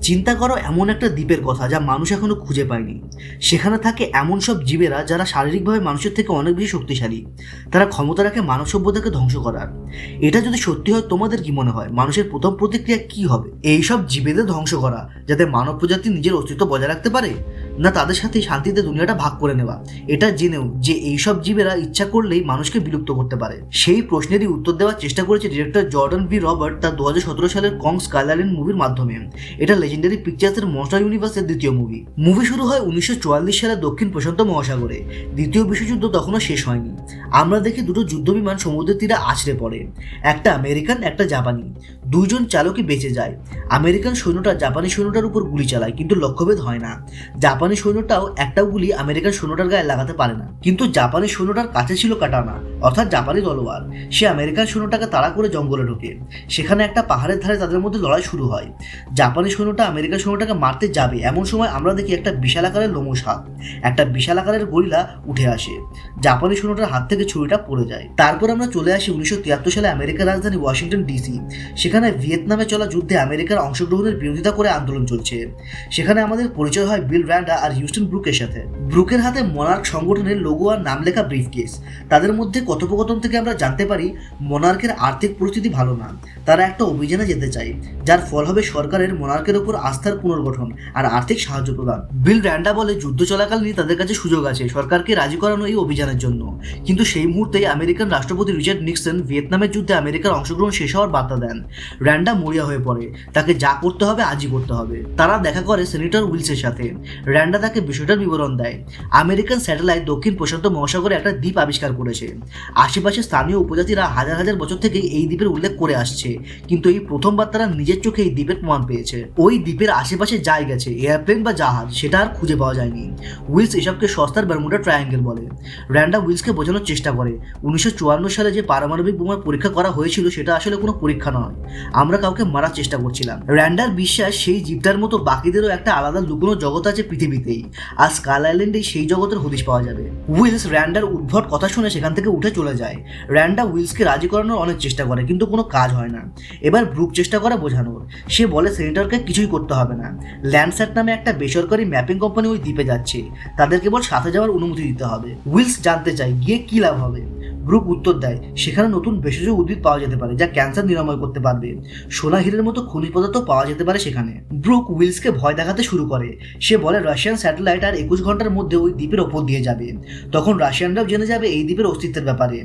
চিন্তা করো এমন একটা দ্বীপের কথা যা মানুষ এখনো খুঁজে পায়নি। সেখানে থাকে এমন সব জীবেরা যারা শারীরিকভাবে মানুষের থেকে অনেক বেশি শক্তিশালী। তারা ক্ষমতা রাখে মানব সভ্যতাকে ধ্বংস করার। এটা যদি সত্যি হয় তোমাদের কি মনে হয় মানুষের প্রথম প্রতিক্রিয়া কি হবে? এইসব জীবেদের ধ্বংস করা যাতে মানব প্রজাতি নিজের অস্তিত্ব বজায় রাখতে পারে, না তাদের সাথে শান্তিতে দুনিয়াটা ভাগ করে নেওয়া, এটা জেনেও যে এইসব জীবেরা ইচ্ছা করলেই মানুষকে বিলুপ্ত করতে পারে? সেই প্রশ্নেরই উত্তর দেওয়ার চেষ্টা করেছে ডিরেক্টর জর্ডন বি রবার্ট তার 2017 সালের কং স্কাই আইল্যান্ড মুভির মাধ্যমে। এটা লেজেন্ডারি পিকচার্সের মনস্টার ইউনিভার্সের দ্বিতীয় মুভি শুরু হয় 1944 সালে দক্ষিণ প্রশান্ত মহাসাগরে। দ্বিতীয় বিশ্বযুদ্ধ তখনও শেষ হয়নি। আমরা দেখি দুটো যুদ্ধবিমান সমুদ্রের তীরে আছড়ে পড়ে, একটা আমেরিকান একটা জাপানি। দুইজন চালকই বেঁচে যায়। আমেরিকান সৈন্যটা জাপানি সৈন্যটার উপর গুলি চালায়, কিন্তু লক্ষ্যভেদ হয় না। জাপানি সৈন্যটাও একটাও গুলি আমেরিকান সৈন্যটার গায়ে লাগাতে পারে না। কিন্তু জাপানি সৈন্যটার কাছে ছিল কাটানা, অর্থাৎ জাপানি তলোয়ার। সে আমেরিকান সৈন্যটাকে তাড়া করে জঙ্গলে ঢোকে। সেখানে একটা পাহাড়ের ধারে তাদের মধ্যে লড়াই শুরু হয়। জাপানি সৈন্যটা আমেরিকান সৈন্যটাকে মারতে যাবে, এমন সময় আমরা দেখি একটা বিশাল আকারের লোমশ হাত, একটা বিশাল আকারের গরিলা উঠে আসে। জাপানি সৈন্যটার হাত থেকে ছুরিটা পড়ে যায়। তারপর আমরা চলে আসি 1973 সালে আমেরিকার রাজধানী ওয়াশিংটন ডিসি। সেখানে ভিয়েতনামে চলা যুদ্ধে আমেরিকার অংশগ্রহণের বিরোধিতা করে আন্দোলন চলছে। সেখানে আমাদের পরিচয় হয় বিল র্যান্ডা আর হিউস্টন ব্রুকের সাথে। ব্রুকের হাতে মনার্ক সংগঠনের লোগো আর নাম লেখা ব্রিফকেস। তাদের মধ্যে কথোপকথন থেকে আমরা জানতে পারি মনার্কের আর্থিক পরিস্থিতি ভালো না। তারা একটা অভিযানে যেতে চায় যার ফল হবে সরকারের মনার্কের উপর আস্থার পুনর্গঠন আর আর্থিক সাহায্য প্রদান। বিল র্যান্ডা বলে যুদ্ধ চলাকালীনই তাদের কাছে সুযোগ আছে সরকারকে রাজি করানো এই অভিযানের জন্য। কিন্তু সেই মুহূর্তেই আমেরিকান রাষ্ট্রপতি রিচার্ড নিক্সন ভিয়েতনামের যুদ্ধে আমেরিকার অংশগ্রহণ শেষ হওয়ার বার্তা দেন। র্যান্ডা মরিয়া হয়ে পড়ে, তাকে যা করতে হবে আজই করতে হবে। তারা দেখা করে সেনেটর উইলসের সাথে। র্যান্ডা তাকে বিষয়টার বিবরণ দেয়। আমেরিকান স্যাটেলাইট দক্ষিণ প্রশান্ত মহাসাগরে একটা দ্বীপ আবিষ্কার করেছে। আশেপাশে স্থানীয় উপজাতিরা হাজার হাজার বছর থেকে এই দ্বীপের উল্লেখ করে আসছে, কিন্তু এই প্রথমবার তারা নিজের চোখে এই দ্বীপের প্রমাণ পেয়েছে। ওই দ্বীপের আশেপাশে যাই গেছে এয়ারপ্লেন বা জাহাজ, সেটা আর খুঁজে পাওয়া যায়নি। উইলস এসবকে সস্তার বারমুডা ট্রায়াঙ্গেল বলে। র্যান্ডা উইলসকে বোঝানোর চেষ্টা করে 1954 সালে যে পারমাণবিক বোমার পরীক্ষা করা হয়েছিল সেটা আসলে কোনো পরীক্ষা নয়, আমরা কাউকে মারার চেষ্টা করছিলাম। র্যান্ডার বিশ্বাস সেই জীবটার মতো বাকিদেরও একটা আলাদা লুকোনো জগৎ আছে পৃথিবীতেই, আর স্কাই আইল্যান্ডে সেই জগতের হদিশ পাওয়া যাবে। উইলস র্যান্ডার উদ্ভট কথা শুনে সেখান থেকে উঠে চলে যায়। র্যান্ডা উইলসকে রাজি করানোর অনেক চেষ্টা করে, কিন্তু কোনো কাজ হয় না। এবার ব্রুক চেষ্টা করে বোঝানোর। সে বলে সেনেটরকে কিছুই করতে হবে না, ল্যান্ডস্যাট নামে একটা বেসরকারি ম্যাপিং কোম্পানি ওই দ্বীপে যাচ্ছে, তাদের কেবল সাথে যাওয়ার অনুমতি দিতে হবে। উইলস জানতে চায় গিয়ে কি লাভ হবে। ব্রুক উত্তর দেয় সেখানে নতুন ভেষজ উদ্ভিদ পাওয়া যেতে পারে যা ক্যান্সার নিরাময় করতে পারবে। সোনা হীরের মতো খনিজ পদার্থ পাওয়া যেতে পারে সেখানে। ব্রুক উইলসকে ভয় দেখাতে শুরু করে। সে বলে রাশিয়ান স্যাটেলাইট আর 21 ঘন্টার মধ্যে ওই দ্বীপের ওপর দিয়ে যাবে। তখন রাশিয়ানরাও জেনে যাবে এই দ্বীপের অস্তিত্বের ব্যাপারে।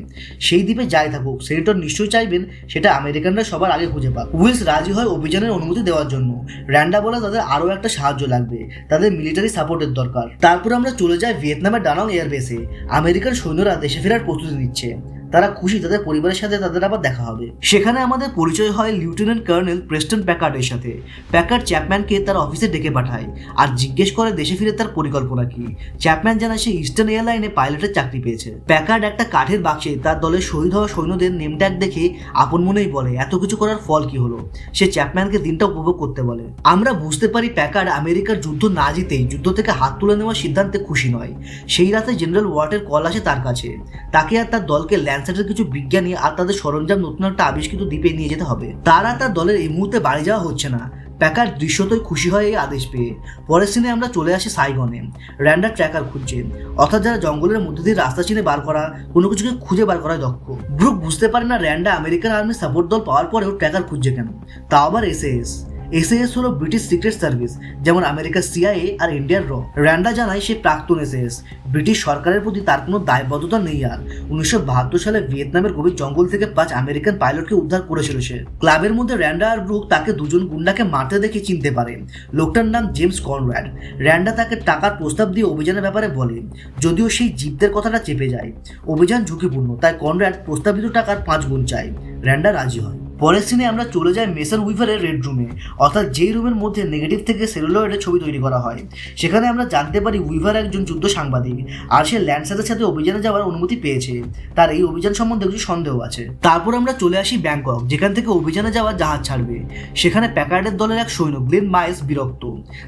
সেই দ্বীপে যাই থাকুক সেনেটর নিশ্চয়ই চাইবেন সেটা আমেরিকানরা সবার আগে খুঁজে পাক। উইলস রাজি হয় অভিযানের অনুমতি দেওয়ার জন্য। র্যান্ডা বলে তাদের আরও একটা সাহায্য লাগবে, তাদের মিলিটারি সাপোর্টের দরকার। তারপর আমরা চলে যাই ভিয়েতনামের ডানং এয়ারবেসে। আমেরিকান সৈন্যরা দেশে ফেরার প্রস্তুতি নিচ্ছে। তারা খুশি তাদের পরিবারের সাথে তাদের আবার দেখা হবে। সেখানে আমাদের পরিচয় হয় লিউটেন্যান্ট কর্নেল প্রেস্টন প্যাকার্ডের সাথে। প্যাকার্ড চ্যাপম্যানকে তার অফিসে ডেকে পাঠায় আর জিজ্ঞেস করে দেশে ফিরে তার পরিকল্পনা কি। চ্যাপম্যান জানায় সে ইস্টার্ন এয়ারলাইনে পাইলটের চাকরি পেয়েছে। প্যাকার্ড একটা কাঠের বাক্সে তার দলের শহীদ হওয়া সৈন্যদের নেম ট্যাগ দেখে আপন মনেই বলে এত কিছু করার ফল কি হলো। সে চ্যাপম্যানকে দিনটা উপভোগ করতে বলে। আমরা বুঝতে পারি প্যাকার্ড আমেরিকার যুদ্ধ না জিতেই যুদ্ধ থেকে হাত তুলে নেওয়ার সিদ্ধান্তে খুশি নয়। সেই রাতে জেনারেল ওয়াটের কল আসে তার কাছে। তাকে আর তার দলকে ল্যান্ডসেটের কিছু বিজ্ঞানী আর তাদের সরঞ্জাম নতুন একটা আবিষ্কৃত দ্বীপে নিয়ে যেতে হবে। তারা তার দলের এই মুহূর্তে বাড়ি যাওয়া হচ্ছে না। প্যাকার্ড দৃশ্যতই খুশি হয় এই আদেশ পেয়ে। পরের সিনে আমরা চলে আসি সাইগনে। র্যান্ডা ট্র্যাকার খুঁজছে, অর্থাৎ যারা জঙ্গলের মধ্যে দিয়ে রাস্তা চিনে বার করা, কোনো কিছুকে খুঁজে বার করায় দক্ষ। ব্রুক বুঝতে পারে না র্যান্ডা আমেরিকান আর্মির সাপোর্ট দল পাওয়ার পরেও ট্র্যাকার খুঁজছে কেন, তাও আবার এসএএস হলো ব্রিটিশ সিক্রেট সার্ভিস, যেমন আমেরিকার সিআইএ আর ইন্ডিয়ার র। র্যান্ডা জানায় সে প্রাক্তন এসএএস। ব্রিটিশ সরকারের প্রতি তার কোনো দায়বদ্ধতা নেই আর। 1972 সালে ভিয়েতনামের গভীর জঙ্গল থেকে 5 আমেরিকান পাইলটকে উদ্ধার করেছিল সে। ক্লাবের মধ্যে র্যান্ডা আর ব্রুক তাকে দুজন গুন্ডাকে মারতে দেখে চিনতে পারে। লোকটার নাম জেমস কনরাড। র্যান্ডা তাকে টাকার প্রস্তাব দিয়ে অভিযানের ব্যাপারে বলে, যদিও সেই জীবদের কথাটা চেপে যায়। অভিযান ঝুঁকিপূর্ণ, তাই কনরাড প্রস্তাবিত টাকার 5 গুণ চায়। র্যান্ডা রাজি হয়। পরের সিনে আমরা চলে যাই মেসন উইভারের রেড রুমে, অর্থাৎ যেই রুমের মধ্যে নেগেটিভ থেকে সেলুলয়েডের ছবি তৈরি করা হয়। সেখানে আমরা জানতে পারি উইভার একজন যুদ্ধ সাংবাদিক আর সে ল্যান্ডস্যাটের সাথে অভিযানে যাওয়ার অনুমতি পেয়েছে। তার এই অভিযান সম্বন্ধে কিছু সন্দেহ আছে। তারপর আমরা চলে আসি ব্যাংকক, যেখান থেকে অভিযানে যাওয়ার জাহাজ ছাড়বে। সেখানে প্যাকার্ডের দলের এক সৈন্য গ্লেন মাইলস বিরক্ত।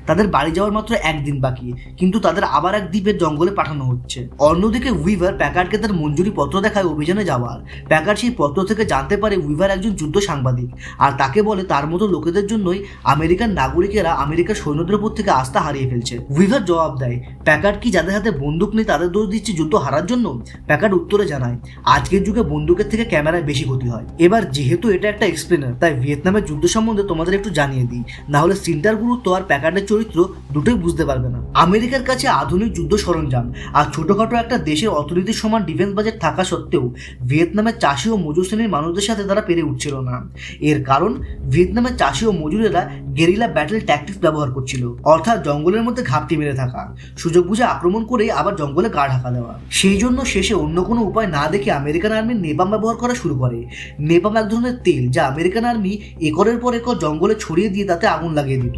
তাদের বাড়ি যাওয়ার মাত্র একদিন বাকি, কিন্তু তাদের আবার এক দ্বীপের জঙ্গলে পাঠানো হচ্ছে। অন্যদিকে উইভার প্যাকার্ডকে তার মঞ্জুরি পত্র দেখায় অভিযানে যাওয়ার। প্যাকার্ড সেই পত্র থেকে জানতে পারে উইভার একজন যুদ্ধ সাংবাদিক, আর তাকে বলে তার মতো লোকেদের জন্যই আমেরিকান নাগরিকেরা আমেরিকার সৈন্যদের উপর থেকে আস্থা হারিয়ে ফেলছে। উইভার জবাব দেয়, প্যাকার্ড কি যাদের হাতে বন্দুক নেই তাদের দোষ দিচ্ছে যুদ্ধ হারার জন্য? প্যাকার্ড উত্তরে জানায়, আজকের যুগে বন্দুকের থেকে ক্যামেরায় বেশি ক্ষতি হয়। এবার যেহেতু এটা একটা এক্সপ্লেনার, তাই ভিয়েতনামের যুদ্ধ সম্বন্ধে তোমাদের একটু জানিয়ে দিই, না হলে সিনটার গুরুত্ব আর প্যাকার্ডের চরিত্র দুটোই বুঝতে পারবে না। আমেরিকার কাছে আধুনিক যুদ্ধ সরঞ্জাম আর ছোটখাটো একটা দেশের অর্থনীতির সমান ডিফেন্স বাজেট থাকা সত্ত্বেও ভিয়েতনামের চাষি ও মজুর শ্রেণীর মানুষদের সাথে তারা পেরে উঠছিল না। এর কারণ ভিয়েতনামের চাষি ও মজুরেরা গেরিলা ব্যাটেল ট্যাকটিক্স ব্যবহার করছিল, অর্থাৎ জঙ্গলের মধ্যে ঘাপটি মেরে থাকা, সুযোগ বুঝে আক্রমণ করে আবার জঙ্গলে গা ঢাকা দেওয়া। সেই জন্য শেষে অন্য কোনো উপায় না দেখে আমেরিকান আর্মি নেপাম ব্যবহার করা শুরু করে। নেপাম এক ধরনের তেল যা আমেরিকান আর্মি একরের পর একর জঙ্গলে ছড়িয়ে দিয়ে তাতে আগুন লাগিয়ে দিত,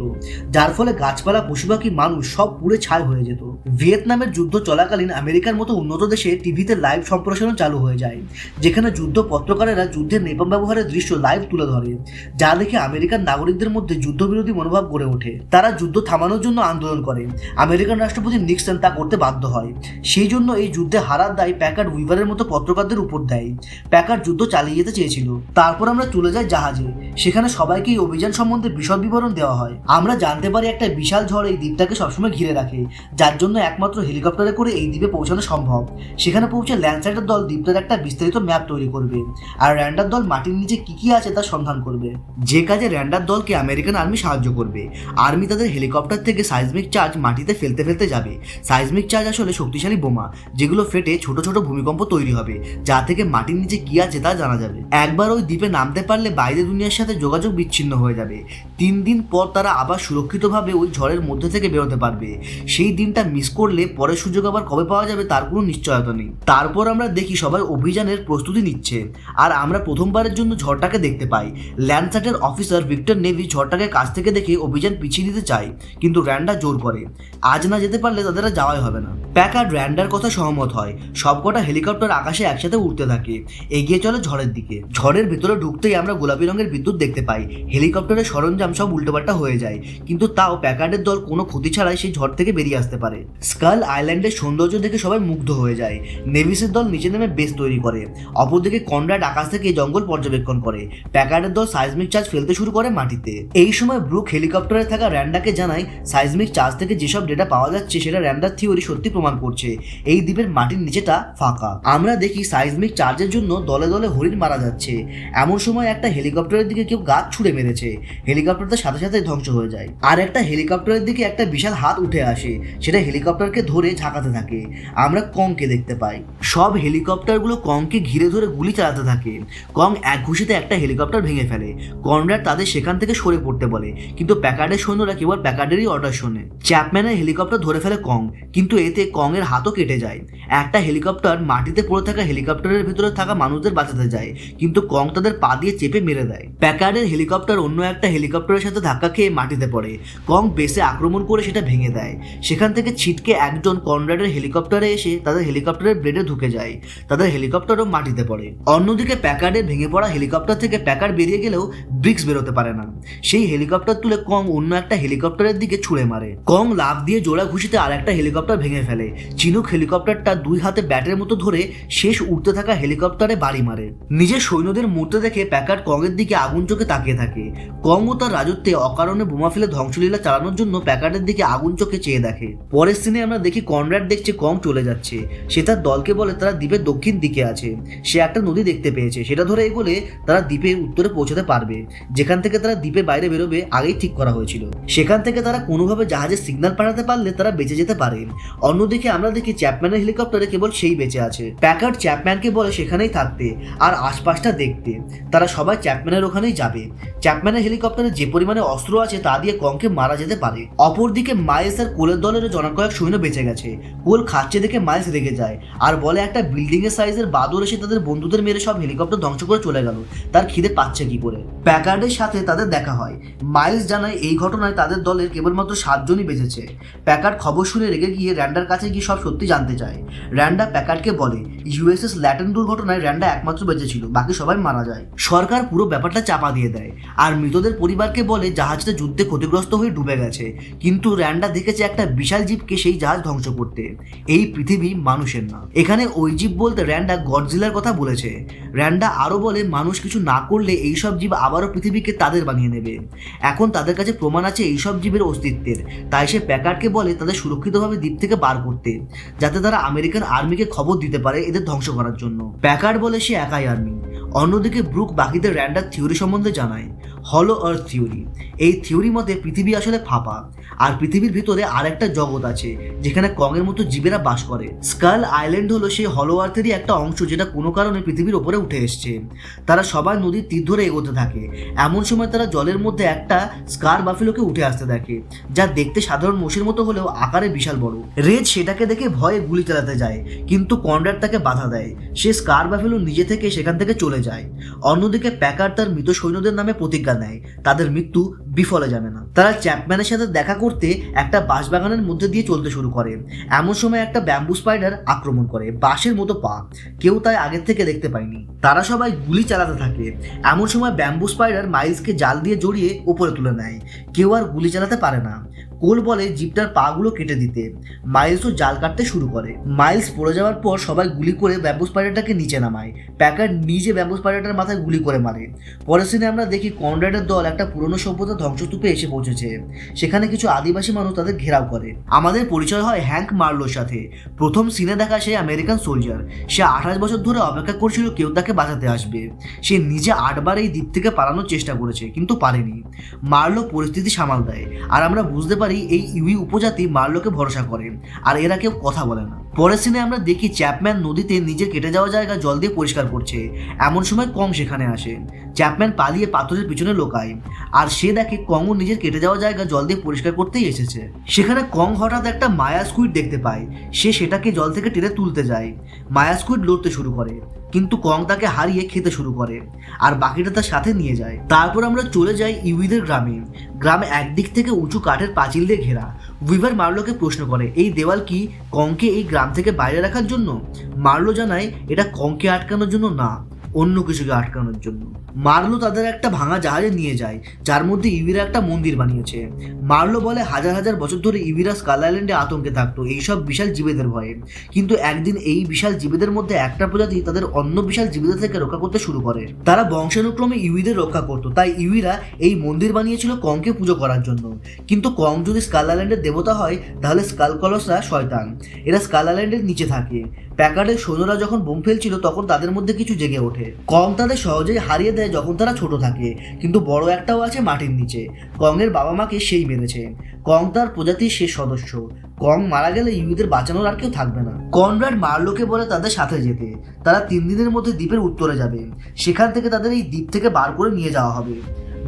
যার ফলে গাছপালা, পশুপাখি, মানুষ সব পুড়ে ছাই হয়ে যেত। ভিয়েতনামের যুদ্ধ চলাকালীন আমেরিকার মতো উন্নত দেশে টিভিতে লাইভ সম্প্রসারণ চালু হয়ে যায়, যেখানে যুদ্ধ পত্রকারেরা যুদ্ধের নেপাম ব্যবহারের দৃশ্য লাইভ তুলে ধরে, যা দেখে আমেরিকান নাগরিকদের মধ্যে যুদ্ধবিরোধী মনোভাব গড়ে ওঠে। তারা যুদ্ধ থামানোর জন্য আন্দোলন করে। আমেরিকান রাষ্ট্রপতি নিক্সন তা করতে বাধ্য হয়। সেই জন্য এই যুদ্ধে হারার দায় প্যাকার্ড উইভারের মতো পত্রকারদের উপর দেয়। প্যাকার্ড যুদ্ধ চালিয়ে যেতে চেয়েছিল। তারপর আমরা চলে যাই জাহাজে। সেখানে সবাইকে এই অভিযান সম্বন্ধে বিশদ বিবরণ দেওয়া হয়। আমরা জানতে পারি একটা বিশাল ঝড় এই দ্বীপটাকে সবসময় ঘিরে রাখে, যার জন্য একমাত্র হেলিকপ্টারে করে এই দ্বীপে পৌঁছানো সম্ভব। সেখানে পৌঁছে ল্যান্ডসাইডের দল দ্বীপটার একটা বিস্তারিত ম্যাপ তৈরি করবে, আর র্যান্ডার দল মাটির নিচে কি কি আছে তার সন্ধান করবে, যে কাজে র্যান্ডার দলকে আমেরিকান আর্মি সাহায্য করবে। আর্মি তাদের হেলিকপ্টার থেকে সাইজমিক চার্জ মাটিতে ফেলতে ফেলতে যাবে। সাইজমিক চার্জ আসলে শক্তিশালী বোমা, যেগুলো ফেটে ছোট ছোট ভূমিকম্প তৈরি হবে, যা থেকে মাটির নিচে কি আছে তা জানা যাবে। একবার ওই দ্বীপে নামতে পারলে বাইরে দুনিয়ার সাথে যোগাযোগ বিচ্ছিন্ন হয়ে যাবে। 3 দিন পর তারা আবার সুরক্ষিতভাবে ওই ঝড়ের মধ্যে থেকে বেরোতে পারবে। সেই দিনটা মিস করলে পরের সুযোগ আবার কবে পাওয়া যাবে তার কোনো নিশ্চয়তা নেই। তারপর আমরা দেখি সবাই অভিযানের প্রস্তুতি নিচ্ছে, আর আমরা প্রথমবারের জন্য ঝড়টাকে দেখতে পাই। ল্যান্ডসাইটের অফিসার ভিক্টর নেভি ঝড়টাকে কাছ থেকে দেখে অভিযান পিছিয়ে দিতে চায়, কিন্তু র্যান্ডা জোর করে। আজ না যেতে পারলে তাদের আর যাওয়াই হবে না। প্যাকার্ড র্যান্ডার কথা সহমত হয়। সবকটা হেলিকপ্টার আকাশে একসাথে উঠতে থাকে, এগিয়ে চলে ঝড়ের দিকে। ঝড়ের ভেতরে ঢুকতেই আমরা গোলাপি রঙের বিদ্যুৎ দেখতে পাই। হেলিকপ্টারের সরঞ্জাম সব উল্টোপাল্টা হয়ে যায়, কিন্তু তাও প্যাকার্ডের দল কোনো ক্ষতি ছাড়াই সেই ঝড় থেকে বেরিয়ে আসতে পারে। স্কাল আইল্যান্ডের সৌন্দর্য দেখে সবাই মুগ্ধ হয়ে যায়। নেভিসের দল নিচে নেমে বেস তৈরি করে। অপরদিকে কনরাড আকাশ থেকে জঙ্গল পর্যবেক্ষণ করে। প্যাকার্ডের দল সাইজমিক চার্জ ফেলতে শুরু করে মাটিতে। এই সময় ব্রুক হেলিকপ্টারে থাকা র্যান্ডাকে জানায় সাইজমিক চার্জ থেকে যেসব ডেটা পাওয়া যাচ্ছে সেটা র্যান্ডার থিওরি সত্যি প্রমাণ করছে, এই দ্বীপের মাটির নিচেটা ফাঁকা। আমরা দেখি সাইজমিক চার্জের জন্য দলে দলে হরিণ মারা যাচ্ছে। এমন সময় একটা হেলিকপ্টারের দিকে কেউ গাছ ছুঁড়ে মেরেছে, হেলিকপ্টারটার সাথে সাথে ধ্বংস হয়ে যায়। আর একটা হেলিকপ্টারের দিকে একটা বিশাল হাত উঠে আসে, সেটা হেলিকপ্টারকে ধরে ঝাঁকাতে থাকে। আমরা কংকে দেখতে পাই। সব হেলিকপ্টারগুলো কংকে ঘিরে ধরে গুলি চালাতে থাকে। কং এক ঘুষিতে একটা হেলিকপ্টার ভেঙে ফেলে। কনরাড তাদের সেখান থেকে সরে পড়তে বলে, কিন্তু প্যাকার্ডের সৈন্যরা কেবল প্যাকার্ডেরই অর্ডার শোনে। চ্যাপম্যানের হেলিকপ্টার ধরে ফেলে কং, কিন্তু এতে কং এর হাতও কেটে যায়। একটা হেলিকপ্টার মাটিতে পড়ে থাকা হেলিকপ্টারের ভিতরে থাকা মানুষদের বাঁচাতে যায়, কিন্তু কং তাদের পা দিয়ে চেপে মেরে দেয়। প্যাকার্ডের হেলিকপ্টার অন্য একটা হেলিকপ্টারের সাথে ধাক্কা খেয়ে মাটিতে পড়ে। কং বেসে আক্রমণ করে সেটা ভেঙে দেয়। সেখান থেকে ছিটকে একজন কনরাডের হেলিকপ্টারে এসে তাদের হেলিকপ্টারের ব্লেডে ঢুকে যায়। তাদের হেলিকপ্টারও মাটিতে পড়ে। অন্যদিকে প্যাকার্ডের ভেঙে পড়া হেলিকপ্টার থেকে প্যাকার্ড বেরিয়ে গেলেও ব্রিক্স বেরোতে পারে না। সেই হেলিকপ্টার তুলে কং অন্য একটা হেলিকপ্টারের দিকে ছুঁড়ে মারে। কং লাফ দিয়ে জোড়া ঘুষিতে আর একটা হেলিকপ্টার ভেঙে ফেলে। চিনুক হেলিকপ্টারটা 2 হাতে ব্যাটের মতো ধরে শেষ উঠতে থাকা হেলিকপ্টারে বাড়ি মারে। নিজের সৈন্যদের মরতে দেখে প্যাকার্ড কং এর দিকে আগুন চোখে তাকিয়ে থাকে। কং ও তার রাজত্বে অকারণে বোমা ফেলে ধ্বংসলীলা চালানোর জন্য প্যাকার্ডের দিকে আগুন চোখে চেয়ে দেখে। পরের সিনে আমরা দেখি কনরাড দেখছে কং চলে যাচ্ছে। সে তার দলকে বলে তারা দ্বীপের দক্ষিণ দিকে আছে। সে একটা নদী দেখতে পেয়েছে, সেটা ধরে এগোলে তারা দ্বীপের উত্তরে পৌঁছাতে পারবে, যেখান থেকে তারা দ্বীপের বাইরে বেরোবে আগেই ঠিক করা হয়েছিল। সেখান থেকে তারা কোনোভাবে জাহাজের সিগন্যাল পাঠাতে পারলে তারা বেঁচে যেতে পারে। অন্যদিকে আমরা দেখি চ্যাপম্যানের হেলিকপ্টারে কেবল সেই বেঁচে আছে। প্যাকার্ড চ্যাপম্যানকে বলে সেখানেই থাকতে আর আশপাশটা দেখতে। তারা সবাই চ্যাপম্যানের ওখানেই যাবে। চ্যাপম্যানের হেলিকপ্টারে যে পরিমাণে অস্ত্র আছে তা দিয়ে কংকে মারা যেতে পারে। অপরদিকে মাইলস আর কোলের দলের জনকয়েক সৈন্য বেঁচে গেছে। কোল খাচ্ছে দেখে মাইলস রেগে যায় আর বলে একটা বিল্ডিং এর সাইজের বাদর এসে তাদের বন্ধুদের মেরে সব হেলিকপ্টার ধ্বংস করে চলে গেল, তার খিদে পাচ্ছে কি করে। প্যাকার্ডের সাথে তাদের দেখা হয়। মাইলস জানায় এই ঘটনায় তাদের দলের কেবলমাত্র 7 জনই বেঁচেছে। প্যাকার্ড খবর শুনে রেগে গিয়ে র্যান্ডার কাছে গিয়ে সব সত্যি জানতে চায়। র্যান্ডা প্যাকার্ডকে বলে ইউএসএস ল্যাটন দুর্ঘটনায় র্যান্ডা একমাত্র বেঁচে ছিল, বাকি সবাই মারা যায়। সরকার পুরো ব্যাপারটা চাপা দিয়ে দেয় আর মৃতদের পরিবারকে বলে জাহাজটা যুদ্ধে ক্ষতিগ্রস্ত হয়ে ডুবে গেছে, কিন্তু র্যান্ডা দেখেছে একটা বিশাল জীবকে সেই জাহাজ ধ্বংস করতে। এই পৃথিবী মানুষের না। এখানে ওই জীব বলতে র্যান্ডা গডজিলার কথা বলেছে। র্যান্ডা আরো বলে মানুষ কিছু না করলে এইসব জীব আবারও পৃথিবীকে তাদের বানিয়ে নেবে। এখন তাদের কাছে প্রমাণ আছে এইসব জীবের অস্তিত্বের, তাই সে প্যাকার্ডকে বলে তাদের সুরক্ষিতভাবে দ্বীপ থেকে বার করতে, যাতে তারা আমেরিকান আর্মিকে খবর দিতে পারে এদের ধ্বংস করার জন্য। প্যাকার্ড বলে সে একাই আর্মি। অন্যদিকে ব্রুক বাকিদের র্যান্ডার থিওরি সম্বন্ধে জানায়, হলো আর্থ থিওরি। এই থিওরি মতে পৃথিবী আসলে ফাঁপা, আর পৃথিবীর ভিতরে আরেকটা জগৎ আছে যেখানে কংয়ের মতো জীবেরা বাস করে। স্কাল আইল্যান্ড হলো সেই হলো আর্থেরই একটা অংশ যেটা কোনো কারণে পৃথিবীর ওপরে উঠে এসছে। তারা সবাই নদীর তীর ধরে এগোতে থাকে। এমন সময় তারা জলের মধ্যে একটা স্কার বাফেলোকে উঠে আসতে দেখে, যা দেখতে সাধারণ মোষের মতো হলেও আকারে বিশাল বড়। রেজ সেটাকে দেখে ভয়ে গুলি চালাতে যায়, কিন্তু কনরাড তাকে বাধা দেয়। সে স্কার বাফেলো নিজে থেকে সেখান থেকে চলে যায়। অন্যদিকে প্যাকার্ড তার মৃত সৈন্যদের নামে প্রতিজ্ঞা নেয় তাদের মৃত্যু বিফলে যাবে না। তারা চ্যাপম্যানের সাথে দেখা করতে একটা বাঁশবাগানের মধ্যে দিয়ে চলতে শুরু করে। এমন সময় একটা ব্যাম্বু স্পাইডার আক্রমণ করে, বাঁশের মতো পা, কেউ তাই আগের থেকে দেখতে পায়নি। তারা সবাই গুলি চালাতে থাকে। এমন সময় ব্যাম্বু স্পাইডার মাইলসকে জাল দিয়ে জড়িয়ে উপরে তুলে নেয়। কেউ আর গুলি চালাতে পারে না। কোল বলে জিপটার পাগুলো কেটে দিতে। মাইলসও জাল কাটতে শুরু করে। মাইলস পড়ে যাওয়ার পর সবাই গুলি করে ব্যাম্বু স্পাইডারটাকে নিচে নামায়। প্যাকার্ড নিজে ব্যাম্বু স্পাইডারটার মাথায় গুলি করে মারে। পরের সিনে আমরা দেখি কনরাডের দল একটা পুরনো সভ্যতার ধ্বংসস্তূপে এসে পৌঁছেছে। সেখানে কিছু আদিবাসী মানুষ তাদের ঘেরাও করে। আমাদের পরিচয় হয় হ্যাঙ্ক মার্লোর সাথে। প্রথম সিনে দেখা সেই আমেরিকান সোলজার। সে 28 বছর ধরে অপেক্ষা করছিল কেউ তাকে বাঁচাতে আসবে। সে নিজে 8 বার এই দ্বীপ থেকে পালানোর চেষ্টা করেছে, কিন্তু পারেনি। মার্লো পরিস্থিতি সামাল দেয়, আর আমরা বুঝতে পারি এই ইউই উপজাতি মার্লোকে ভরসা করে, আর এরা কেউ কথা বলে না। পরের সিনে আমরা দেখি চ্যাপম্যান নদীতে নিজের কেটে যাওয়া জায়গা জল দিয়ে পরিষ্কার করছে। এমন সময় কং সেখানে আসে। চ্যাপম্যান পালিয়ে পাথরের পিছনে লোকায়, আর সে দেখে কংও নিজের কেটে যাওয়া জায়গা জল দিয়ে পরিষ্কার করতেই এসেছে। সেখানে কং হঠাৎ একটা মায়া স্কুইড দেখতে পায়। সে সেটাকে জল থেকে টেনে তুলতে যায়। মায়া স্কুইড লড়তে শুরু করে, কিন্তু কং তাকে হারিয়ে খেতে শুরু করে, আর বাকিটা তার সাথে নিয়ে যায়। তারপর আমরা চলে যাই ইউইদের গ্রামে। গ্রামে একদিক থেকে উঁচু কাঠের পাঁচিল দিয়ে ঘেরা। উইভার মার্লোকে প্রশ্ন করে, এই দেওয়াল কি কংকে এই গ্রাম থেকে বাইরে রাখার জন্য? মার্লো জানায় এটা কংকে আটকানোর জন্য না, অন্য কিছুকে আটকানোর জন্য। মার্লো তাদের একটা ভাঙা জাহাজে নিয়ে যায়, যার মধ্যে ইউইরা একটা মন্দির বানিয়েছে। মার্লো বলে হাজার হাজার বছর ধরে ইউইরা স্কাল আইল্যান্ডে আতঙ্কে থাকতো এইসব বিশাল জীবেদের ভয়ে, কিন্তু একদিন এই বিশাল জীবেদের মধ্যে একটা প্রজাতি তাদের অন্য বিশাল জীবেদের থেকে রক্ষা করতে শুরু করে। তারা বংশানুক্রমে ইউইদের রক্ষা করতো, তাই ইউইরা এই মন্দির বানিয়েছিল কংকে পুজো করার জন্য। কিন্তু কং যদি স্কাল আইল্যান্ডের দেবতা হয়, তাহলে স্কাল কলসরা শয়তান। এরা স্কাল আইল্যান্ডের নিচে থাকে। প্যাকার্ডের সৈন্যরা যখন বোম ফেলছিল তখন তাদের মধ্যে কিছু জেগে ওঠে। কং তাদের সহজেই হারিয়ে দেয় যখন তারা ছোট থাকে, কিন্তু বড় একটাও আছে মাটির নিচে। কংয়ের বাবা মাকে সেই মেরেছে। কং তার প্রজাতির শেষ সদস্য। কং মারা গেলে ইউইদের বাঁচানোর আর কেউ থাকবে না। কনরাড মার্লোকে বলে তাদের সাথে যেতে। তারা 3 দিনের মধ্যে দ্বীপের উত্তরে যাবে। সেখান থেকে তাদের এই দ্বীপ থেকে বার করে নিয়ে যাওয়া হবে।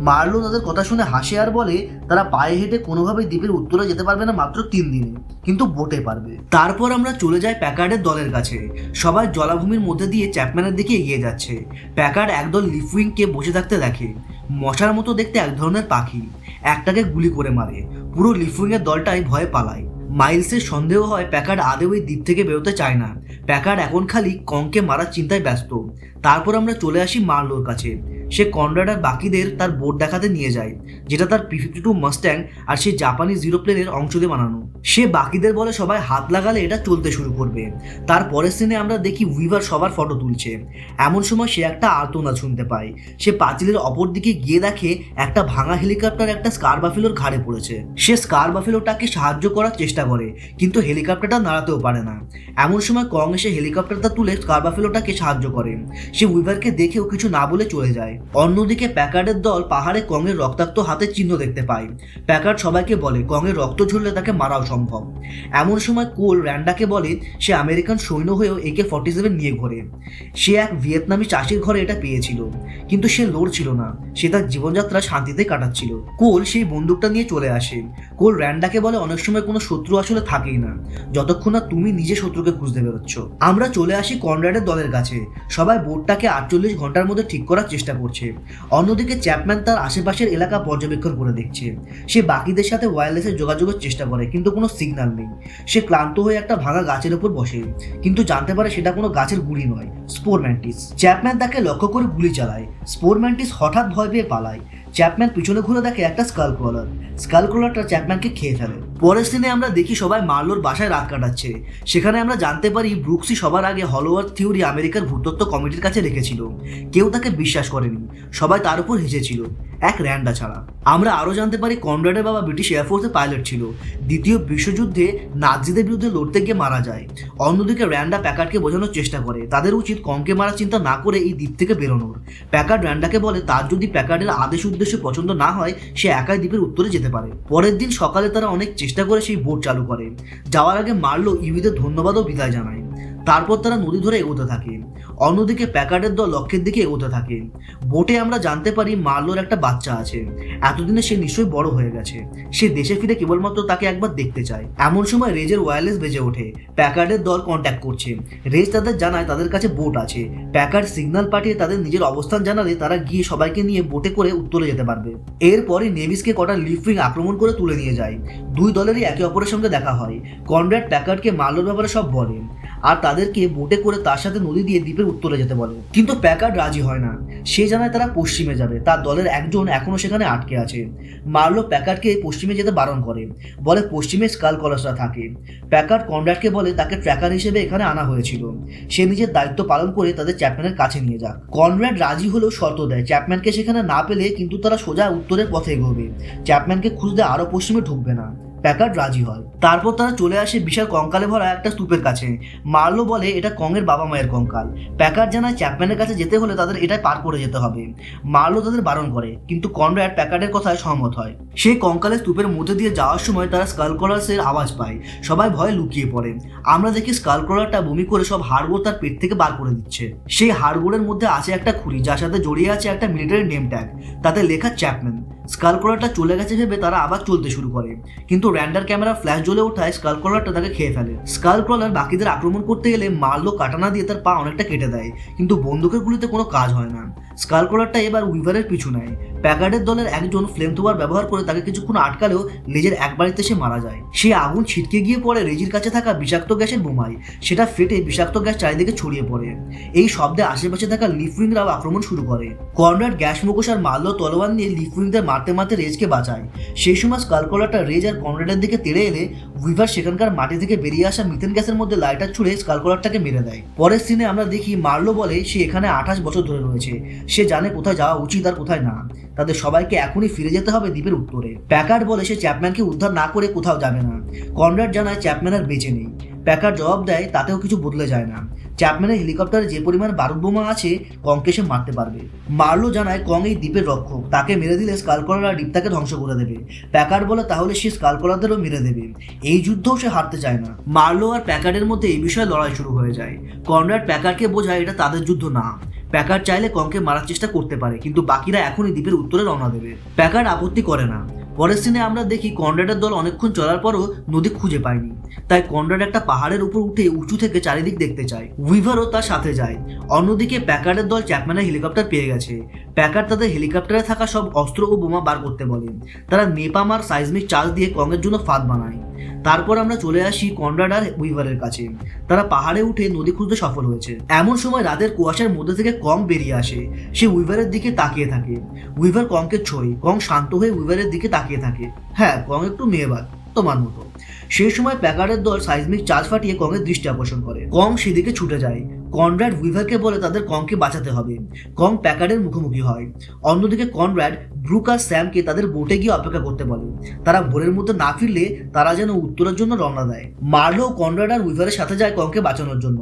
মার্লো তাদের কথা শুনে হাসে আর বলে তারা পায়ে হেঁটে কোনোভাবেই দ্বীপের উত্তরে যেতে পারবে না মাত্র 3 দিনে, কিন্তু বোটে পারবে। তারপর আমরা চলে যাই প্যাকার্ডের দলের কাছে। সবাই জলাভূমির মধ্যে দিয়ে চ্যাপম্যানের দিকে এগিয়ে যাচ্ছে। প্যাকার্ড একদল লিফউইংকে বসে থাকতে দেখে। মশার মতো দেখতে এক ধরনের পাখি। একটাকে গুলি করে মারে। পুরো লিফউইংয়ের দলটাই ভয়ে পালায়। মাইলসের সন্দেহ হয় প্যাকার্ড আদেও এই দ্বীপ থেকে বেরোতে চায় না। প্যাকার্ড এখন খালি কংকে মারার চিন্তায় ব্যস্ত। তারপর আমরা চলে আসি মার্লোর কাছে। সে কনরাড আর বাকিদের তার বোট দেখাতে নিয়ে যায়, যেটা তার P-52 মাস্ট্যাং আর সেই জাপানি জিরো প্লেনের অংশ দিয়ে বানানো। সে বাকিদের বলে সবাই হাত লাগালে এটা চলতে শুরু করবে। তারপরের সিনে আমরা দেখি উইভার সবার ফটো তুলছে। এমন সময় সে একটা আর্তনাদ শুনতে পায়। সে পাঁচিলের অপর দিকে গিয়ে দেখে একটা ভাঙা হেলিকপ্টার একটা স্কার বাফেলোর ঘাড়ে পড়েছে। সে স্কার বাফেলোটাকে সাহায্য করার চেষ্টা করে, কিন্তু হেলিকপ্টারটা নাড়াতেও পারে না। এমন সময় কং এসে হেলিকপ্টারটা তুলে স্কার বাফেলোটাকে সাহায্য করে। সে উইভারকে দেখেও কিছু না বলে চলে যায়। অন্যদিকে প্যাকার্ডের দল পাহাড়ে কংয়ের রক্তাক্ত হাতের চিহ্ন দেখতে পায়। প্যাকার্ড সবাইকে বলে কংয়ের রক্ত ঝরলে তাকে মারাও সম্ভব। এমন সময় কোল র্যান্ডাকে বলে সে আমেরিকান সৈন্য হয়েও AK-47 নিয়ে ঘোরে। সে এক ভিয়েতনামি চাষির ঘরে এটা পেয়েছিল, কিন্তু সে লড়ছিল না। সে তার জীবনযাত্রা শান্তিতে কাটাচ্ছিল। কোল সেই বন্দুকটা নিয়ে চলে আসে। কোল র্যান্ডাকে বলে অনেক সময় কোনো শত্রু আসলে থাকেই না, যতক্ষণ না তুমি নিজে শত্রুকে খুঁজতে বেরোচ্ছ। আমরা চলে আসি কনরাডের দলের কাছে। সবাই বোটটাকে 48 ঘন্টার মধ্যে ঠিক করার চেষ্টা করছে। অন্যদিকে চ্যাপম্যান তার আশেপাশের এলাকা পর্যবেক্ষণ করে দেখছে। সে বাকিদের সাথে ওয়্যারলেসে যোগাযোগের চেষ্টা করে, কিন্তু কোনো সিগন্যাল নেই। সে ক্লান্ত হয়ে একটা ভাঙা গাছের উপর বসে, কিন্তু জানতে পারে সেটা কোনো গাছের গুড়ি নয়, স্পোর ম্যান্টিস। চ্যাপম্যান তাকে লক্ষ্য করে গুলি চালায়। স্পোর ম্যান্টিস হঠাৎ ভয় পেয়ে পালায়। চ্যাপম্যান পিছনে ঘুরে দেখে একটা স্কাল ক্রলারটা চ্যাপম্যানকে খেয়ে ফেলে। পরের সিনে আমরা দেখি সবাই মার্লোর বাসায় রাত কাটাচ্ছে। সেখানে আমরা জানতে পারি ব্রুকসই সবার আগে হলো আর্থ থিওরি আমেরিকার ভূতত্ত্ব কমিটির কাছে রেখেছিল। কেউ তাকে বিশ্বাস করেনি, সবাই তার উপর হেসেছিল, এক র্যান্ডা ছাড়া। আমরা আরও জানতে পারি কনরাডের বাবা ব্রিটিশ এয়ারফোর্সের পাইলট ছিল, দ্বিতীয় বিশ্বযুদ্ধে নাৎজিদের বিরুদ্ধে লড়তে গিয়ে মারা যায়। অন্যদিকে র্যান্ডা প্যাকার্ডকে বোঝানোর চেষ্টা করে তাদের উচিত কংকে মারার চিন্তা না করে এই দ্বীপ থেকে বেরোনোর। প্যাকার্ড র্যান্ডাকে বলে তার যদি প্যাকার্ডের আদেশ উদ্দেশ্য পছন্দ না হয় সে একাই দ্বীপের উত্তরে যেতে পারে। পরের দিন সকালে তারা অনেক চেষ্টা করে সেই বোট চালু করে। যাওয়ার আগে মার্লো ইউইদের ধন্যবাদ ও বিদায় জানায়। তারপর তারা নদী ধরে এগোতে থাকে। অন্যদিকে প্যাকার্ডের দল লক্ষ্যের দিকে এগোতে থাকে। বোটে আমরা জানতে পারি মার্লোর একটা বাচ্চা আছে। এতদিনে সে নিশ্চয়ই বড় হয়ে গেছে। সে দেশে ফিরে কেবলমাত্র তাকে একবার দেখতে চায়। এমন সময় রেজের ওয়্যারলেস বেজে ওঠে। প্যাকার্ডের দল কন্ট্যাক্ট করছে। রেজ তাদের জানায় তাদের কাছে বোট আছে। প্যাকার্ড সিগন্যাল পাঠিয়ে তাদের নিজের অবস্থান জানালে তারা গিয়ে সবাইকে নিয়ে বোটে করে উত্তরে যেতে পারবে। এরপরই নেভিসকে কটা লিফ্ট উইং আক্রমণ করে তুলে নিয়ে যায়। দুই দলেরই একে অপরের সঙ্গে দেখা হয়। কনরাড প্যাকার্ডকে মার্লোর ব্যাপারে সব বলে আর তাদেরকে বোটে করে তার সাথে নদী দিয়ে দ্বীপের উত্তরে যেতে বলে। কিন্তু প্যাকার্ড রাজি হয় না। সে জানায় তারা পশ্চিমে যাবে। তার দলের একজন এখনো সেখানে আটকে আছে। মার্লো প্যাকার্ডকে পশ্চিমে যেতে বারণ করে, বলে পশ্চিমে স্কাল কলাসরা থাকে। প্যাকার্ড কনরাডকে বলে তাকে ট্র্যাকার হিসেবে এখানে আনা হয়েছিল, সে নিজের দায়িত্ব পালন করে তাদের চ্যাপম্যানের কাছে নিয়ে যাক। কনরাড রাজি হলেও শর্ত দেয় চ্যাপম্যানকে সেখানে না পেলে কিন্তু তারা সোজা উত্তরের পথে এগোবে, চ্যাপম্যানকে খুঁজতে আরো পশ্চিমে ঢুকবে না। প্যাকার্ড রাজি হয়। তারপর তারা চলে আসে বিশাল কঙ্কালে ভরা একটা স্তূপের কাছে। মার্লো বলে এটা কংয়ের বাবা মায়ের কঙ্কাল। প্যাকার্ড জানায় চ্যাপম্যানের কাছে যেতে হলে তাদের এটাই পার করে যেতে হবে। মার্লো তাদের বারণ করে, কিন্তু কনরাড প্যাকার্ডের কথায় সহমত হয়। সেই কঙ্কালের স্তূপের মধ্যে দিয়ে যাওয়ার সময় তারা স্কাল ক্রলার্সের আওয়াজ পায়। সবাই ভয়ে লুকিয়ে পড়ে। আমরা দেখি স্কাল ক্রলারটা বমি করে সব হাড়গোড় তার পেট থেকে বার করে দিচ্ছে। সেই হাড়গোড়ের মধ্যে আছে একটা খুঁড়ি, যার সাথে জড়িয়ে আছে একটা মিলিটারি নেম ট্যাগ, তাতে লেখা চ্যাপম্যান। স্কাল ক্রলারটা চলে গেছে ভেবে তারা আবার চলতে শুরু করে, কিন্তু র্যান্ডার ক্যামেরা ফ্ল্যাশ জ্বলে ওঠায় স্কাল ক্রলারটা তাকে খেয়ে ফেলে। স্কাল ক্রলার বাকিদের আক্রমণ করতে গেলে মার্লো কাটানা দিয়ে তার পা অনেকটা কেটে দেয়, কিন্তু বন্দুকের গুলিতে কোনো কাজ হয় না। স্কাল ক্রলারটা এবার উইভারের পিছু নেয়। প্যাকার্ডের দলের একজন ফ্লেম থ্রোয়ার ব্যবহার করে তাকে কিছুক্ষণ আটকালেও লেজের একবারিতে সে মারা যায়। সে আগুন ছিটকে গিয়ে পড়ে রেজির কাছে থাকা বিষাক্ত গ্যাসের বোমায়। সেটা ফেটে বিষাক্ত গ্যাস চারিদিকে ছড়িয়ে পড়ে। এই শব্দে আশেপাশে থাকা লিফউইংরাও আক্রমণ শুরু করে। কনরাড গ্যাস মুখোশ আর মার্লো তলোয়ার নিয়ে লিফউইংদের মারতে মারতে রেজকে বাঁচায়। সেই সময় স্কাল ক্রলারটা রেজ আর কনরাডের দিকে তেড়ে এলে উইভার সেখানকার মাটি থেকে বেরিয়ে আসা মিথেন গ্যাসের মধ্যে লাইটার ছুড়ে স্কাল ক্রলারটাকে মেরে দেয়। পরের সিনে আমরা দেখি মার্লো বলে সে এখানে 28 বছর ধরে রয়েছে। সে জানে কোথায় যাওয়া উচিত আর কোথায় না। তাদের সবাইকে এখনই ফিরে যেতে হবে দ্বীপের উত্তরে। প্যাকার্ড বলে সে চ্যাপম্যানকে উদ্ধার না করে কোথাও যাবে না। কনরাড জানায় চ্যাপম্যান আর বেঁচে নেই। প্যাকার্ড জবাব দেয় তাতেও কিছু বদলে যায় না। চ্যাপম্যানের হেলিকপ্টারে যে পরিমাণ বারুদ বোমা আছে কংকে সে মারতে পারবে। মার্লো জানায় কং এই দ্বীপের রক্ষক, তাকে মেরে দিলে স্কাল ক্রলার দ্বীপটাকে ধ্বংস করে দেবে। প্যাকার্ড বলে তাহলে সে স্কাল ক্রলারদেরও মেরে দেবে। এই যুদ্ধও সে হারতে চায় না। মার্লো আর প্যাকার্ডের মধ্যে এই বিষয়ে লড়াই শুরু হয়ে যায়। কনরাড প্যাকার্ডকে বোঝায় এটা তাদের যুদ্ধ না। প্যাকার্ড চাইলে কংকে মারার চেষ্টা করতে পারে, কিন্তু বাকিরা এখনই দ্বীপের উত্তরে রওনা দেবে। প্যাকার্ড আপত্তি করে না। পরের সিনে আমরা দেখি কনরাডের দল অনেকক্ষণ চলার পরও নদী খুঁজে পায়নি। তাই কনরাড একটা পাহাড়ের উপর উঠে উঁচু থেকে চারিদিক দেখতে চায়। উইভারও তার সাথে যায়। অন্যদিকে প্যাকার্ডের দল চ্যাপম্যানের হেলিকপ্টার পেয়ে গেছে। প্যাকার্ড তাদের হেলিকপ্টারে থাকা সব অস্ত্র ও বোমা বার করতে বলে। তারা নেপাম আর সাইজমিক চার্জ দিয়ে কংয়ের জন্য ফাঁদ বানায়। তারপর আমরা চলে আসি কনরাড আর উইভারের কাছে। তারা পাহাড়ে উঠে নদী খুঁজতে সফল হয়েছে। এমন সময় রাতের কুয়াশার মধ্যে থেকে কং বেরিয়ে আসে। সে উইভারের দিকে তাকিয়ে থাকে। উইভার কংকে ছোঁয়। কং শান্ত হয়ে উইভারের দিকে তাকিয়ে থাকে। হ্যাঁ, কং একটু মেয়েবাদ, তোমার মতো। সেই সময় প্যাকার্ডের দল সাইজমিক চার্জ ফাটিয়ে কংয়ের দৃষ্টি আকর্ষণ করে। কং সেদিকে ছুটে যায়। কনরাড উইভারকে বলে তাদের কংকে বাঁচাতে হবে। কং প্যাকার্ডের মুখোমুখি হয়। অন্যদিকে কনরাড ব্রুক আর স্যামকে তাদের বোটে গিয়ে অপেক্ষা করতে বলে। তারা ভোরের মধ্যে না ফিরলে তারা যেন উত্তরের জন্য রওনা দেয়। মার্লো কনরাড আর উইভারের সাথে যায় কংকে বাঁচানোর জন্য।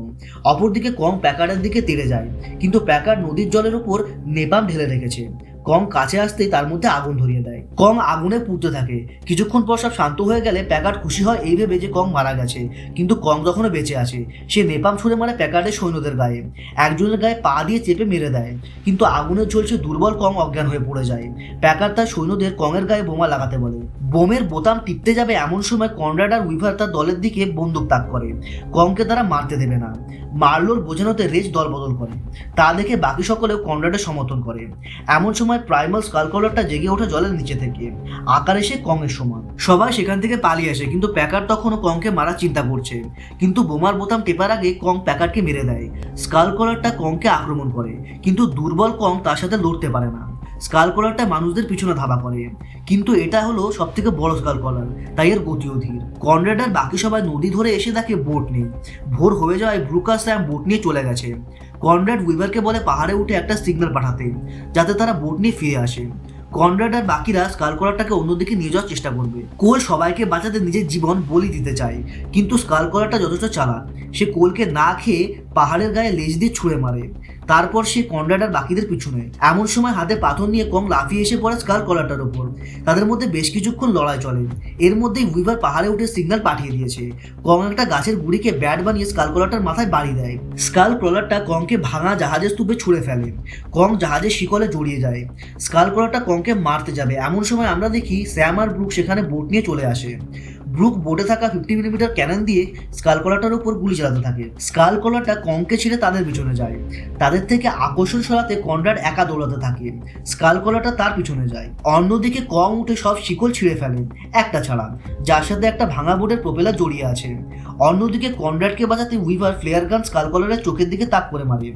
অপরদিকে কং প্যাকার্ডের দিকে তেড়ে যায়, কিন্তু প্যাকার্ড নদীর জলের উপর নেপাম ঢেলে রেখেছে। কং কাছে আসতেই তার মধ্যে আগুন ধরিয়ে দেয়। কং আগুনে পুড়তে থাকে। কিছুক্ষণ পর সব শান্ত হয়ে গেলে প্যাকার্ড খুশি হয় এই ভেবে যে কং মারা গেছে, কিন্তু কং তখনও বেঁচে আছে। সে নেপাম ছুঁড়ে মারে প্যাকার্ডের সৈন্যদের গায়ে। একজনের গায়ে পা দিয়ে চেপে মেরে দেয়, কিন্তু আগুনের ঝলসে দুর্বল কং অজ্ঞান হয়ে পড়ে যায়। প্যাকার্ড তার সৈন্যদের কংয়ের গায়ে বোমা লাগাতে বলে। বোমের বোতাম টিপতে যাবে এমন সময় কনরাড আর উইভার তার দলের দিকে বন্দুক তাক করে। কংকে তারা মারতে দেবে না। মার্লোর বোঝানোতে রেজ দল বদল করে। তা দেখে বাকি সকলেও কনরাডের সমর্থন করে। এমন সময় প্রাইমাল স্কাল ক্রলারটা জেগে ওঠে জলের নিচে থেকে। আকার এসে কংয়ের সমান। সবাই সেখান থেকে পালিয়ে আসে, কিন্তু প্যাকার্ড তখনও কংকে মারার চিন্তা করছে। কিন্তু বোমার বোতাম টেপার আগে কং প্যাকার্ডকে মেরে দেয়। স্কাল ক্রলারটা কংকে আক্রমণ করে, কিন্তু দুর্বল কং তার সাথে লড়তে পারে না। স্কাল কলারটা মানুষদের পিছনে ধাবা করে, কিন্তু এটা হলো সব থেকে বড় স্কাল কলার, তাই এর গতিও ধীর। কনরাড আর বাকি সবাই নদী ধরে এসে দেখে বোট নেই। ভোর হয়ে যাওয়ায় ব্রুক আর স্যাম বোট নিয়ে চলে গেছে। কনরাড উইভারকে বলে পাহাড়ে উঠে একটা সিগন্যাল পাঠাতে, যাতে তারা বোট নিয়ে ফিরে আসে। কনরাড আর বাকিরা স্কাল কলারটাকে অন্যদিকে নিয়ে যাওয়ার চেষ্টা করবে। কোল সবাইকে বাঁচাতে নিজের জীবন বলি দিতে চায়, কিন্তু স্কাল কলারটা যথেষ্ট চালাক। সে কোলকে না খেয়ে পাহাড়ের গায়ে লেজ দিয়ে ছুঁড়ে মারে। তারপর সে কনরাড আর বাকিদের পিছু নেয়। এমন সময় হাতে পাথর নিয়ে কং লাফিয়ে এসে পড়ে স্কাল কলারটার উপর। তাদের মধ্যে বেশ কিছুক্ষণ লড়াই চলে। এর মধ্যেই উইভার পাহাড়ে উঠে সিগন্যাল পাঠিয়ে দিয়েছে। কং একটা গাছের গুড়িকে ব্যাট বানিয়ে স্কাল কলারটার মাথায় বাড়ি দেয়। স্কাল কলারটা কংকে ভাঙা জাহাজের স্তূপে ছুঁড়ে ফেলে। কং জাহাজের শিকলে জড়িয়ে যায়। স্কাল কলারটা কংকে মারতে যাবে, এমন সময় আমরা দেখি স্যাম আর ব্রুক সেখানে বোট নিয়ে চলে আসে। ব্রুক বোটে থাকা 50 মিলিমিটার ক্যানন দিয়ে স্কাল কলারটার উপর গুলি চালাতে থাকে। স্কাল কলারটা কংকে ছেড়ে তাদের পিছনে যায়। তাদের থেকে আকর্ষণ সরাতে কনরাড একা দৌড়াতে থাকে। স্কাল কলারটা তার পিছনে যায়। অন্যদিকে কং উঠে সব শিকল ছিঁড়ে ফেলে, একটা ছাড়া, যার সাথে একটা ভাঙা বোটের প্রপেলার জড়িয়ে আছে। অন্যদিকে কনরাডকে বাঁচাতে উইভার ফ্লেয়ার গান স্কাল কলারের চোখের দিকে তাক করে মারে,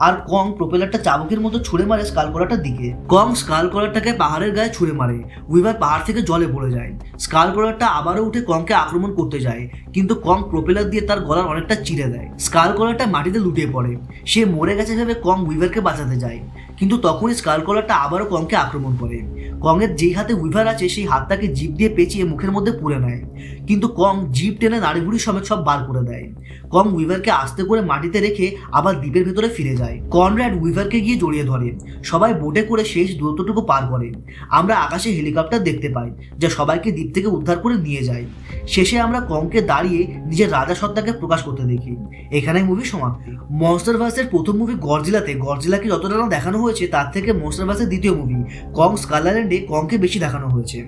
আর কং প্রপেলারটা চাবুকের মতো ছুঁড়ে মারে স্কাল কলারটার দিকে। কং স্কাল কলারটাকে পাহাড়ের গায়ে ছুঁড়ে মারে। উইভার পাহাড় থেকে জলে পড়ে যায়। স্কাল কলারটা আবারও উঠে কংকে আক্রমণ করতে যায়, কিন্তু কং প্রপেলার দিয়ে তার গলার অনেকটা চিরে দেয়। স্কাল কলারটা মাটিতে লুটিয়ে পড়ে। সে মরে গেছে ভেবে কং উইভারকে বাঁচাতে যায়, কিন্তু তখনই স্কাল কলারটা আবারও কংকে আক্রমণ করে। কংয়ের যেই হাতে উইভার আছে সেই হাতটাকে জিভ দিয়ে পেঁচিয়ে মুখের মধ্যে পুরে নেয়, কিন্তু কং জিভ টেনে নাড়িভুড়ি সমেত সব বার করে দেয়। কং উইভারকে আস্তে করে মাটিতে রেখে আবার দ্বীপের ভেতরে ফিরে যায়। কনরাড উইভারকে গিয়ে জড়িয়ে ধরে। সবাই বোটে করে শেষ দূরত্বটুকু পার করে। আমরা আকাশে হেলিকপ্টার দেখতে পাই, যা সবাইকে দ্বীপ থেকে উদ্ধার করে নিয়ে যায়। শেষে আমরা কংকে দাঁড়িয়ে নিজের রাজা সত্তাকে প্রকাশ করতে দেখি। এখানেই মুভি সমাপ্তি। মনস্টারভার্সের প্রথম মুভি গডজিলাতে গডজিলাকে যতটা না দেখানো হয়েছে, তার থেকে মনস্টারভার্সের দ্বিতীয় মুভি কং স্কাল আইল্যান্ডে কংকে বেশি দেখানো হয়েছে।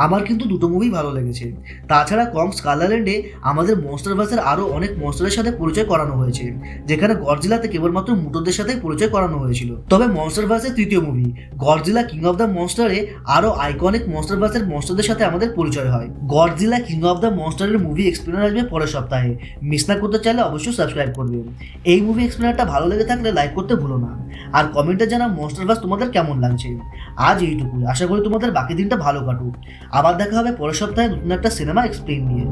আমার কিন্তু দুটো মুভি ভালো লেগেছে। তাছাড়া কং স্কাল আইল্যান্ডে আমাদের মনস্টারভার্সের আরও অনেক মনস্টারের সাথে পরিচয় করানো হয়েছে, যেখানে গডজিলাতে কেবলমাত্র মুটোদের সাথে পরিচয় করানো হয়েছিল। তবে মনস্টারভার্সের তৃতীয় movie Godzilla king of the মনস্টারে আরও আইকনিক মনস্টারভার্সের মনস্টারদের সাথে আমাদের পরিচয় হয়। গডজিলা কিং অফ দ্য মনস্টারের মুভি এক্সপ্লেনার আসবে পরের সপ্তাহে। মিস না করতে চাইলে অবশ্যই সাবস্ক্রাইব করবে। এই মুভি এক্সপ্লেনারটা ভালো লেগে থাকলে লাইক করতে ভুলো না, আর কমেন্টে জানা মনস্টারভার্স তোমাদের কেমন লাগছে। আজ এইটুকুই, আশা করি তোমাদের বাকি দিনটা ভালো কাটুক। আবার দেখা হবে পরের সপ্তাহে নতুন একটা সিনেমা এক্সপ্লেন নিয়ে।